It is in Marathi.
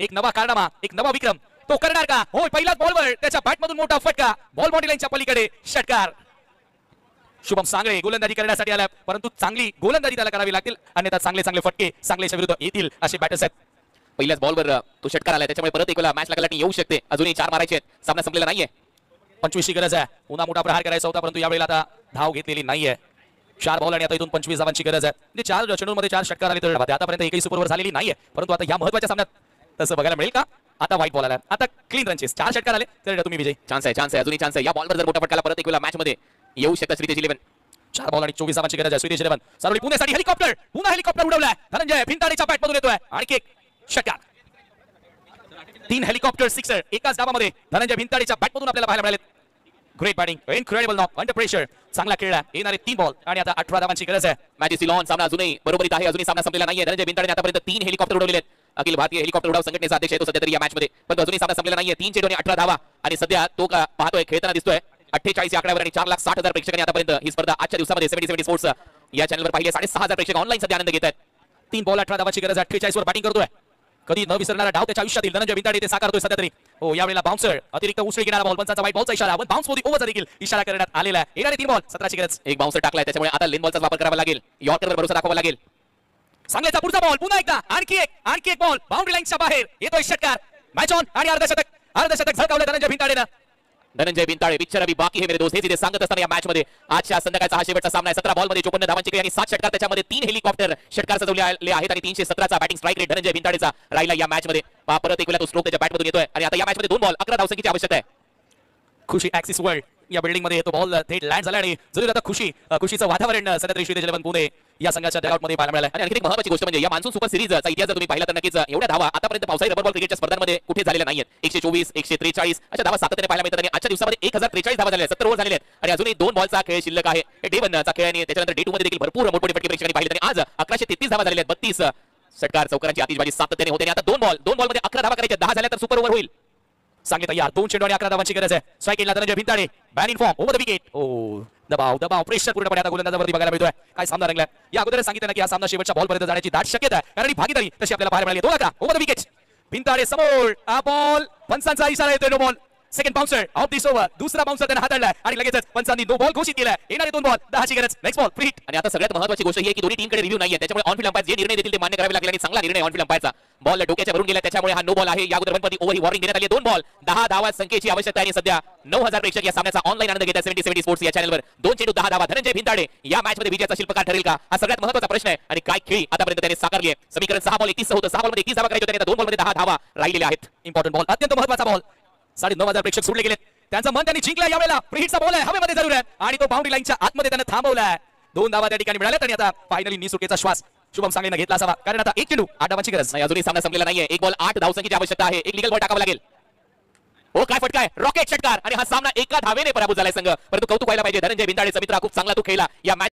एक नवा कारनामा, एक नवा विक्रम तो करणार का? होय, पहिल्याच बॉलवर त्याच्या बॅटमधून मोठा फटका, बॉल बाउंड्री लाईनच्या पलीकडे षटकार. शुभम सांगळे गोलंदाजी करण्यासाठी आला, परंतु चांगली गोलंदाजी त्याला करावी लागतील, अन्यथा चांगले चांगले फटके चांगल्याच्या विरुद्ध येतील असे बॅटर्स आहेत. पहिल्याच बॉलवर तो षटकार आला, त्याच्यामुळे परत एक वेळा मॅचला गलाटी येऊ शकते. अजूनही 4 मारायचे आहेत, सामना संपलेला नाहीये. 25 ची गरज आहे, पुन्हा मोठा प्रहार करायचा होता, परंतु यावेळेला आता धाव घेतलेली नाहीये. 4 बॉल आणि आता इथून 25 धावांची गरज आहे. म्हणजे 4 चेंडूंमध्ये 4 षटकार आले तर आतापर्यंत एकही सुपरवर झालेली नाहीये, परंतु आता या महत्त्वाच्या सामन्यात तसं बघायला मिळेल का? आता व्हाईट बॉल आला, आता क्लीन रनचेस, 4 षटकार आले तर तुम्ही विजय. चान्स आहे, अजूनही चान्स आहे. या बॉलवर जर मोठा फटकाला परत एक वेळा मॅच मध्ये येऊ शकतात श्रीतेज 11. 4 बॉल आणि 24 धावांची गरज आहे. श्रीतेज 11 सारोली पुण्यासाठी हेलिकॉप्टर, पुन्हा हेलिकॉप्टर उडवलाय. धनंजय भिंताडेच्या बॅटमधून येतोय आणखी एक षटकार. 3 हेलिकॉप्टर सिक्सर एकाच डावामध्ये धनंजय भिंताडेच्या बॅटमधून आपल्याला पाहायला मिळाले. Great batting, incredible knock under pressure, चांगला खेळला. येणारे 3 बॉल आणि आता 18 धावांची गरज आहे. Match is on. सामना अजूनही बरोबरीत आहे, अजूनही सामना संपलेला नाहीये. धनंजय भिंताडेने आतापर्यंत 3 हेलिकॉप्टर उडवलेले आहेत. अखिल भारतीय हेलिकॉप्टर उडाव संघटनेचा अध्यक्ष आहे तो सध्या तरी या मॅच मध्ये, पण अजूनही सामना संपलेला नाहीये. 3 चेंडू आणि 18 धावा आणि सध्या तो पाहतोय खेळताना दिसतोय 48 या आकड्यावर आणि 4,60,000 प्रेक्षकांनी आतापर्यंत ही स्पर्धा आजच्या दिवसामध्ये 70 स्पोर्ट्स या चॅनलवर पाहिले. 6,500 प्रेक्षक ऑनलाईन सध्या आनंद घेत आहेत. 3 बॉल 18 धावांची गरज आहे. 48 वर बॅटिंग करतोय. कधी न विसरणारा डाव त्याच्या आयुष्यातील धनंजय भिंताडे ते साकारतोय सध्या तरी. हो, यावेळेला बाउन्सर अतिरिक्त उसळी घेणारा बॉल, पंचांचा वाईट बॉलचा इशारा, बाउन्स मध्ये ओव्हरचा देखील इशारा करण्यात आलेला आहे. येणारे 3 बॉल 17 ची गरज. एक बाउन्सर टाकलाय, त्याच्यामुळे आता लेन बॉलचा वापर करावा लागेल. यॉर्करवर भरोसा दाखवावा लागेल. सांगलीचा पुढचा बॉल, पुन्हा एकदा आणखी एक बॉल बाउंड्री लाईनच्या बाहेर येतोय षटकार. मॅच ऑन आणि अर्धशतक झळकावलं धनंजय भिंताडेनं. धनंजय भिंताडे पिक्चर अभी बाकी है मेरे दोस्त, हे सांगत असताना या मॅच मध्ये आजच्या संध्याकाळचा हा शेवटचा सामना आहे. 17 बॉल मध्ये 54 धावांची आणि 7 षटकार, त्याच्यामध्ये 3 हेलिकॉप्टर षटकार सजवले आहेत आणि 317चा बॅटिंग स्ट्राईक रेट धनंजय भिंताडेचा राहिला या मॅच मध्ये. परत एक वेळा तो स्ट्रोक त्याच्या बॅटमधून येतोय आणि आता या मॅच मध्ये 2 बॉल 11 धावसंख्येची आवश्यकता आहे. खुशी ऍक्सिस वर्ल्ड या बिल्डिंग मध्ये येतो बॉल थेट लँड झाला आणि जरूर आता खुशीचं वातावरण सध्या तरी श्रीतेज 11 पुणे या संघाच्या डगआउट मध्ये पाहायला मिळालं. आणि आणखी एक महत्त्वाची गोष्ट म्हणजे या मान्सून सुपर सिरीजचा इतिहास जर तुम्ही पाहिला तर नक्कीच एवढ्या धावा आतापर्यंत पावसाळी रबर बॉल क्रिकेटच्या स्पर्धांमध्ये कुठे झालेल्या नाहीत. 124, 143 अशा धावा सातत्याने पाहायला मिळतात आणि आजच्या दिवसामध्ये 1043 धावा झाल्या, 70 ओव्हर झालेले आहेत आणि अजूनही 2 बॉलचा खेळ शिल्लक आहे. डे 1 चा खेळ आणि त्याच्यानंतर डे 2 मध्ये देखील भरपूर मोठमोठे फटके प्रेक्षकांनी पाहिले आणि आज 1133 धावा झालेल्या आहेत. 32 षटकार चौकारांची आतिषबाजी सातत्याने होते आणि आता 2 बॉल मध्ये 11 धावा करायच्या, 10 झाल्या तर सुपर ओव्हर होईल. सांगली तयार, 2 चेंडू आणि 11 धावांची गरज आहे. स्ट्राईक केला Dhananjay Bhintade, been in form over the wicket. ओ दबाव प्रेशर पूर्णपणे आता गोलंदाजावरती बघायला मिळतोय. काय सामना रंगलाय. या अगोदर सांगितलं की हा सामना शेवटच्या बॉलपर्यंत जाण्याची दाट शक्यता आहे, कारण ही भागीदारी तशी आपल्याला पाहायला मिळाली. 2 का ओव्हर द विकेट. भिंताडे समोर, हा बॉल पंचांचा इशारा येतोय. No ball. Second bouncer of this over, दुसरा बाउन्सर त्याने हाताळलाय आणि लगेचच पंचांनी नो बॉल घोषित केलाय. येणारे 2 बॉल 10 ची गरज. Next ball free hit. आणि आता सगळ्यात महत्त्वाची गोष्ट ही आहे की दोन्ही टीमकडे रिव्ह्यू नाहीये, त्याच्यामुळे ऑन फील्ड अंपायर जे निर्णय देतील ते मान्य करावे लागेल आणि चांगला निर्णय ऑन फील्ड अंपायरचा. बॉल डोक्याच्या भरून गेला, त्याच्यामुळे हा नो बॉल आहे. या अगोदर वनपती ओव्हर ही वॉर्निंग देण्यात आली. 2 बॉल 10 धावा संख्येची आवश्यकता आहे. सध्या 9000 प्रेक्षक या सामन्याचा ऑनलाईन आनंद घेत आहेत 70 स्पोर्ट्स या चॅनलवर. 2 चेंडू 10 धावा. धनंजय भिंताडे या मॅच मध्ये विजयाचा शिल्पकार ठरेल का, हा सगळ्यात महत्त्वाचा प्रश्न आहे आणि काय खेळी आतापर्यंत त्याने साकारली आहे. समीकरण 6 बॉल 31 होतं, 6 बॉल मध्ये 31 धावा करायच्या होत्या, 2 बॉल मध्ये 10 धावा राहिलेल्या आहेत. इम्पॉर्टंट बॉल, अत्यंत महत्त्वाचा बॉल. 9,500 प्रेक्षक सोडले गेले, त्यांचं मन त्यांनी जिंकलं. यावेळेला फ्री हिटचा बॉल आहे, हवेमध्ये जरूर आहे आणि तो बाउंड्री लाईनच्या आतमध्ये त्याने थांबवलाय. 2 धावा त्या ठिकाणी मिळाल्या आणि आता फायनली निसुकेचा श्वास शुभम सांगलीने घेतला असावा, कारण आता 1 चेंडू 8 धावांची गरज नाही. अजूनही सामना संपलेला नाहीये. 1 बॉल 8 धावसंख्येची आवश्यकता आहे. एक लीगल बॉल टाकावा लागेल. ओ काय फटका आहे, रॉकेट षटकार आणि हा सामना एका धावेने पराभूत झालाय संघ, परंतु कौतुक व्हायला पाहिजे. धनंजय भिंताडेचा मित्र खूप चांगला तो खेळला या मॅच